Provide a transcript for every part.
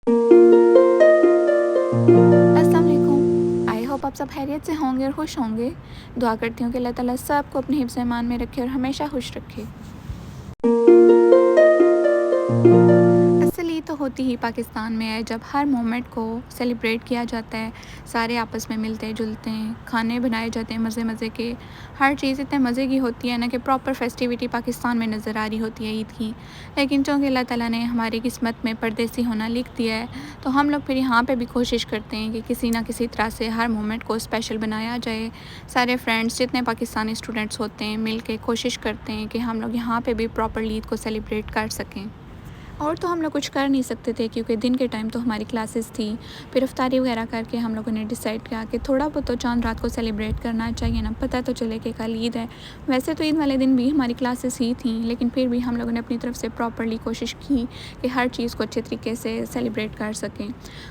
अस्सलाम वालेकुम। I hope आप सब खैरियत से होंगे और खुश होंगे। दुआ करती हूँ कि अल्लाह ताला सबको अपने हिफ्ज़ ईमान में रखे और हमेशा खुश रखे। असल ईद तो होती ही पाकिस्तान में है, जब हर मोमेंट को सेलिब्रेट किया जाता है। सारे आपस में मिलते जुलते हैं, खाने बनाए जाते हैं मज़े मज़े के। हर चीज़ इतने मज़े की होती है ना कि प्रॉपर फेस्टिविटी पाकिस्तान में नज़र आ रही होती है ईद की। लेकिन चूँकि अल्लाह ताला ने हमारी किस्मत में परदेसी होना लिख दिया है, तो हम लोग फिर यहाँ पे भी कोशिश करते हैं कि किसी ना किसी तरह से हर मोमेंट को स्पेशल बनाया जाए। सारे फ्रेंड्स जितने पाकिस्तानी स्टूडेंट्स होते हैं मिल के कोशिश करते हैं कि हम लोग यहाँ पे भी प्रॉपरली ईद को सेलिब्रेट कर सकें। और तो हम लोग कुछ कर नहीं सकते थे, क्योंकि दिन के टाइम तो हमारी क्लासेस थी। फिर इफ्तारी वगैरह करके हम लोगों ने डिसाइड किया कि थोड़ा बहुत तो चांद रात को सेलिब्रेट करना चाहिए ना, पता तो चले कि कल ईद है। वैसे तो ईद वाले दिन भी हमारी क्लासेस ही थी, लेकिन फिर भी हम लोगों ने अपनी तरफ से प्रॉपरली कोशिश की कि हर चीज़ को अच्छे तरीके से सेलिब्रेट कर सकें।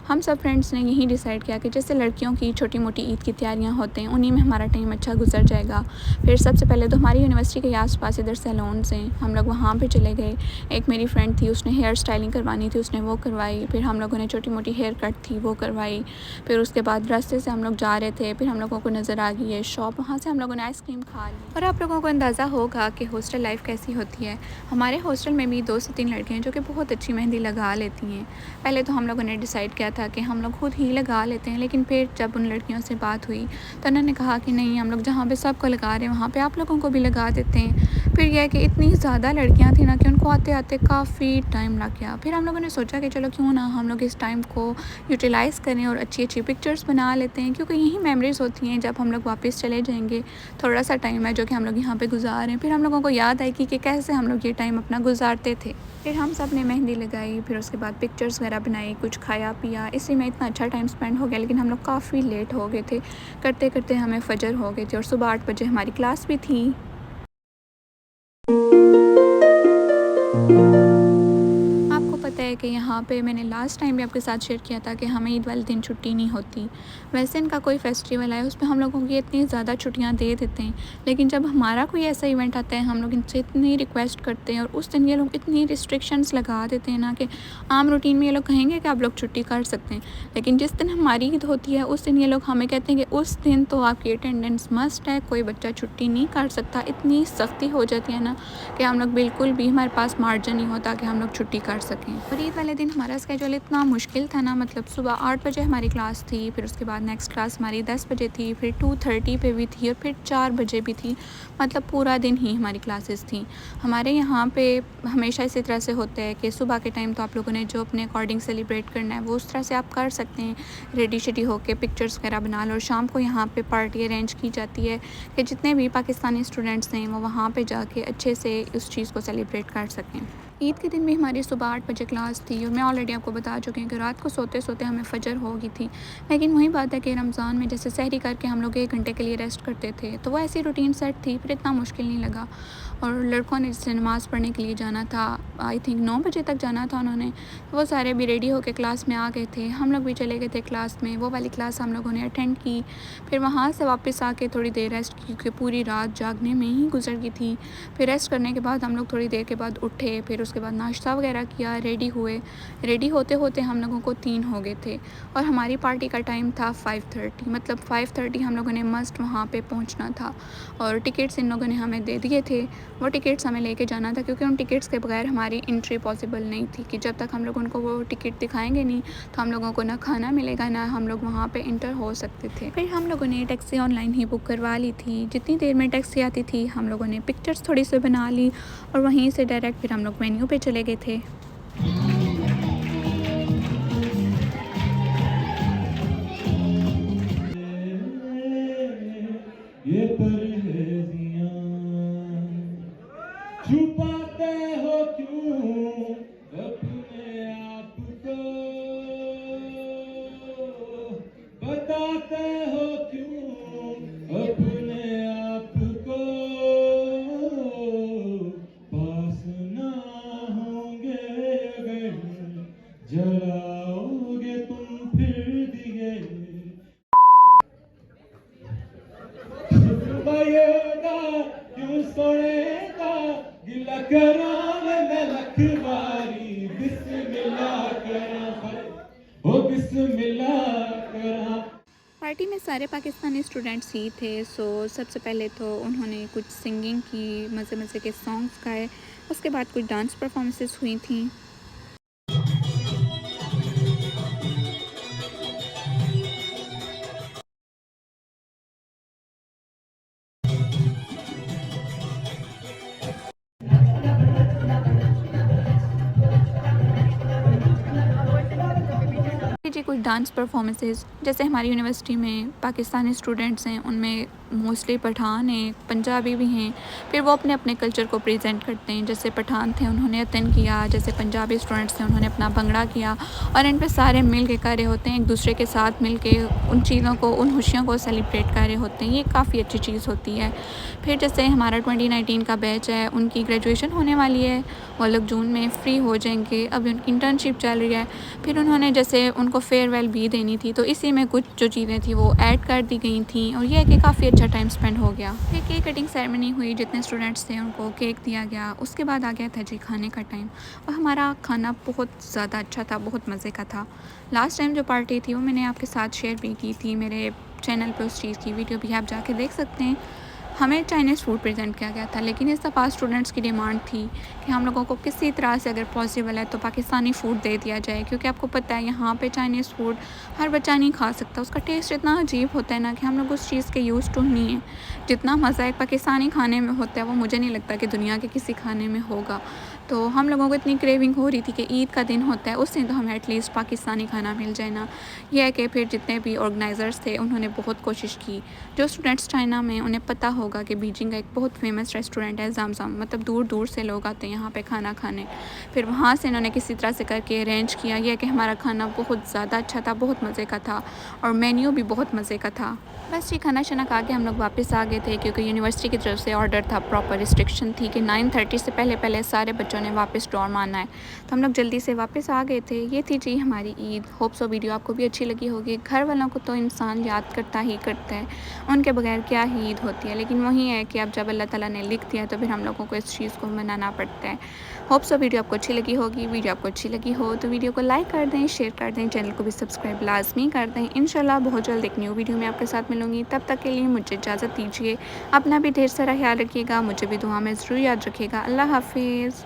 हम सब फ्रेंड्स ने यही डिसाइड किया कि जैसे लड़कियों की छोटी मोटी ईद की तैयारियाँ होते हैं, उन्हीं में हमारा टाइम अच्छा गुजर जाएगा। फिर सबसे पहले तो हमारी यूनिवर्सिटी के आस पास इधर सैलून्स हैं, हम लोग वहाँ पर चले गए। एक मेरी फ्रेंड थी, उसने हेयर स्टाइलिंग करवानी थी, उसने वो करवाई। फिर हम लोगों ने छोटी मोटी हेयर कट थी वो करवाई। फिर उसके बाद रास्ते से हम लोग जा रहे थे, फिर हम लोगों को नज़र आ गई है शॉप, वहाँ से हम लोगों ने आइसक्रीम खा ली। और आप लोगों को अंदाज़ा होगा कि हॉस्टल लाइफ कैसी होती है। हमारे हॉस्टल में भी 2 से 3 लड़कियाँ हैं जो कि बहुत अच्छी मेहंदी लगा लेती हैं। पहले तो हम लोगों ने डिसाइड किया था कि हम लोग खुद ही लगा लेते हैं, लेकिन फिर जब उन लड़कियों से बात हुई तो उन्होंने कहा कि नहीं, हम लोग जहाँ पे सबको लगा रहे हैं वहाँ पे आप लोगों को भी लगा देते हैं। फिर यह है कि इतनी ज़्यादा लड़कियाँ थी ना कि उनको आते आते काफ़ी टाइम लग गया। फिर हम लोगों ने सोचा कि चलो क्यों ना हम लोग इस टाइम को यूटिलाइज़ करें और अच्छी अच्छी पिक्चर्स बना लेते हैं, क्योंकि यही मेमोरीज़ होती हैं जब हम लोग वापस चले जाएंगे। थोड़ा सा टाइम है जो कि हम लोग यहाँ पे गुजारें, फिर हम लोगों को याद आएगी कि कैसे हम लोग ये टाइम अपना गुजारते थे। फिर हम सब ने मेहंदी लगाई, फिर उसके बाद पिक्चर्स वगैरह बनाई, कुछ खाया पिया। इसी में इतना अच्छा टाइम स्पेंड हो गया, लेकिन हम लोग काफ़ी लेट हो गए थे। करते करते हमें फजर हो गई थी और सुबह 8 बजे हमारी क्लास भी थी। आपको पता है कि यहाँ पे मैंने लास्ट टाइम भी आपके साथ शेयर किया था कि हमें ईद वाले दिन छुट्टी नहीं होती। वैसे इनका कोई फेस्टिवल है उसमें हम लोगों की इतनी ज़्यादा छुट्टियाँ दे देते हैं, लेकिन जब हमारा कोई ऐसा इवेंट आता है हम लोग इनसे इतनी रिक्वेस्ट करते हैं और उस दिन ये लोग इतनी रिस्ट्रिक्शंस लगा देते हैं ना कि आम रूटीन में ये लोग कहेंगे कि आप लोग छुट्टी कर सकते हैं, लेकिन जिस दिन हमारी ईद होती है उस दिन ये लोग हमें कहते हैं कि उस दिन तो आपकी अटेंडेंस मस्ट है, कोई बच्चा छुट्टी नहीं कर सकता। इतनी सख्ती हो जाती है ना कि हम लोग बिल्कुल भी, हमारे पास मार्जिन नहीं होता कि हम लोग छुट्टी कर सकें। और ईद वाले दिन हमारा स्केजूल इतना मुश्किल था ना, मतलब सुबह 8 बजे हमारी क्लास थी, फिर उसके बाद नेक्स्ट क्लास हमारी 10 बजे थी, फिर 2:30 पे भी थी और फिर 4 बजे भी थी। मतलब पूरा दिन ही हमारी क्लासेस थी। हमारे यहाँ पे हमेशा इसी तरह से होता है कि सुबह के टाइम तो आप लोगों ने जो अपने अकॉर्डिंग सेलिब्रेट करना है वो उस तरह से आप कर सकते हैं, रेडी शेडी होके पिक्चर्स वगैरह बना लो। और शाम को यहाँ पे पार्टी अरेंज की जाती है कि जितने भी पाकिस्तानी स्टूडेंट्स हैं वो वहाँ पे जाके अच्छे से उस चीज़ को सेलिब्रेट कर सकें। ईद के दिन भी हमारी सुबह 8 बजे क्लास थी और मैं ऑलरेडी आपको बता चुकी हूँ कि रात को सोते सोते हमें फजर हो गई थी। लेकिन वही बात है कि रमज़ान में जैसे सहरी करके हम लोग 1 घंटे के लिए रेस्ट करते थे, तो वो ऐसी रूटीन सेट थी, फिर इतना मुश्किल नहीं लगा। और लड़कों ने जैसे नमाज़ पढ़ने के लिए जाना था, आई थिंक 9 बजे तक जाना था उन्होंने, वो सारे भी रेडी होकर क्लास में आ गए थे। हम लोग भी चले गए थे क्लास में, वो वाली क्लास हम लोगों ने अटेंड की। फिर वहाँ से वापस आके थोड़ी देर रेस्ट की, क्योंकि पूरी रात जागने में ही गुजर गई थी। फिर रेस्ट करने के बाद हम लोग थोड़ी देर के बाद उठे, फिर उसके बाद नाश्ता वगैरह किया, रेडी हुए। रेडी होते होते हम लोगों को 3 हो गए थे और हमारी पार्टी का टाइम था 5:30, मतलब 5:30 हम लोगों ने मस्ट वहाँ पे पहुँचना था। और टिकट्स इन लोगों ने हमें दे दिए थे, वो टिकट्स हमें लेके जाना था, क्योंकि उन टिकट्स के बगैर हमारी एंट्री पॉसिबल नहीं थी कि जब तक हम लोग उनको वो टिकट दिखाएंगे नहीं तो हम लोगों को ना खाना मिलेगा ना हम लोग वहाँ पे इंटर हो सकते थे। फिर हम लोगों ने टैक्सी ऑनलाइन ही बुक करवा ली थी। जितनी देर में टैक्सी आती थी हम लोगों ने पिक्चर्स थोड़ी सी बना ली और वहीं से डायरेक्ट फिर हम लोग वेन्यू पे चले गए थे। ये परहेजियां छुपाते हो क्यों अपने आप को, बताते हो क्यों अपने आप को, पास ना होंगे अगर जलाओगे तुम फिर दिए, बयेगा क्यों सोएगा गिला करो मैं लख बारी बिस्मिल्लाह करो। पार्टी में सारे पाकिस्तानी स्टूडेंट्स ही थे। सो सबसे पहले तो उन्होंने कुछ सिंगिंग की, मज़े मज़े के सॉन्ग्स गाए। उसके बाद कुछ डांस परफॉर्मेंसेस हुई थी। जी कुछ डांस परफॉर्मेंसेस, जैसे हमारी यूनिवर्सिटी में पाकिस्तानी स्टूडेंट्स हैं, उनमें मोस्टली पठान हैं, पंजाबी भी हैं। फिर वो अपने अपने कल्चर को प्रेजेंट करते हैं। जैसे पठान थे, उन्होंने अतन किया। जैसे पंजाबी स्टूडेंट्स थे, उन्होंने अपना भंगड़ा किया। और इन पे सारे मिल के कर रहे होते हैं, एक दूसरे के साथ मिल के उन चीज़ों को, उन खुशियों को सेलिब्रेट कर रहे होते हैं। ये काफ़ी अच्छी चीज़ होती है। फिर जैसे हमारा 2019 का बैच है, उनकी ग्रेजुएशन होने वाली है। वो लोग जून में फ्री हो जाएंगे। अभी उनकी इंटर्नशिप चल रही है। फिर उन्होंने जैसे उनको फेयरवेल भी देनी थी, तो इसी में कुछ जो चीज़ें थी वो ऐड कर दी गई थी। और यह है कि काफ़ी अच्छा टाइम स्पेंड हो गया। फिर केक कटिंग सेरेमनी हुई। जितने स्टूडेंट्स थे उनको केक दिया गया। उसके बाद आ गया था जी खाने का टाइम। और हमारा खाना बहुत ज़्यादा अच्छा था, बहुत मज़े का था। लास्ट टाइम जो पार्टी थी वो मैंने आपके साथ शेयर भी की थी मेरे चैनल पे। उस चीज़ की वीडियो भी आप जाके देख सकते हैं। हमें चाइनीज़ फूड प्रेजेंट किया गया था, लेकिन इस दफ़ा स्टूडेंट्स की डिमांड थी कि हम लोगों को किसी तरह से अगर पॉसिबल है तो पाकिस्तानी फ़ूड दे दिया जाए, क्योंकि आपको पता है यहाँ पे चाइनीज़ फ़ूड हर बच्चा नहीं खा सकता। उसका टेस्ट इतना अजीब होता है ना कि हम लोग उस चीज़ के यूज़ टू नहीं है। जितना मज़ा एक पाकिस्तानी खाने में होता है वो मुझे नहीं लगता कि दुनिया के किसी खाने में होगा। तो हम लोगों को इतनी क्रेविंग हो रही थी कि ईद का दिन होता है, उस दिन तो हमें एटलीस्ट पाकिस्तानी खाना मिल जाए ना। यह है कि फिर जितने भी ऑर्गेनाइज़र्स थे उन्होंने बहुत कोशिश की। जो स्टूडेंट्स चाइना में, उन्हें पता होगा कि बीजिंग का एक बहुत फेमस रेस्टोरेंट है ज़ामज़म, मतलब दूर दूर से लोग आते हैं यहाँ पे खाना खाने। फिर वहाँ से इन्होंने किसी तरह से करके अरेंज किया। यह कि हमारा खाना बहुत ज़्यादा अच्छा था, बहुत मज़े का था। और मेन्यू भी बहुत मज़े का था। बस ये खाना शाना खा के हम लोग वापस आ गए थे, क्योंकि यूनिवर्सिटी की तरफ से ऑर्डर था, प्रॉपर रिस्ट्रिक्शन थी कि 9:30 से पहले पहले सारे बच्चों ने वापस डॉर्म आना है। तो हम लोग जल्दी से वापस आ गए थे। ये थी जी हमारी ईद। होप सो वीडियो आपको भी अच्छी लगी होगी। घर वालों को तो इंसान याद करता ही करता है, उनके बगैर क्या ही ईद होती है। लेकिन वही है कि अब जब अल्लाह ताला ने लिख दिया तो फिर हम लोगों को इस चीज़ को मनाना पड़ता है। होप सो वीडियो आपको अच्छी लगी होगी। वीडियो आपको अच्छी लगी हो तो वीडियो को लाइक कर दें, शेयर कर दें, चैनल को भी सब्सक्राइब लाजमी कर दें। इंशाल्लाह बहुत जल्द एक न्यू वीडियो में आपके साथ मिलूँगी। तब तक के लिए मुझे इजाज़त दीजिए। अपना भी ढेर सारा ख्याल रखिएगा, मुझे भी दुआ में ज़रूर याद रखिएगा। अल्लाह हाफिज़।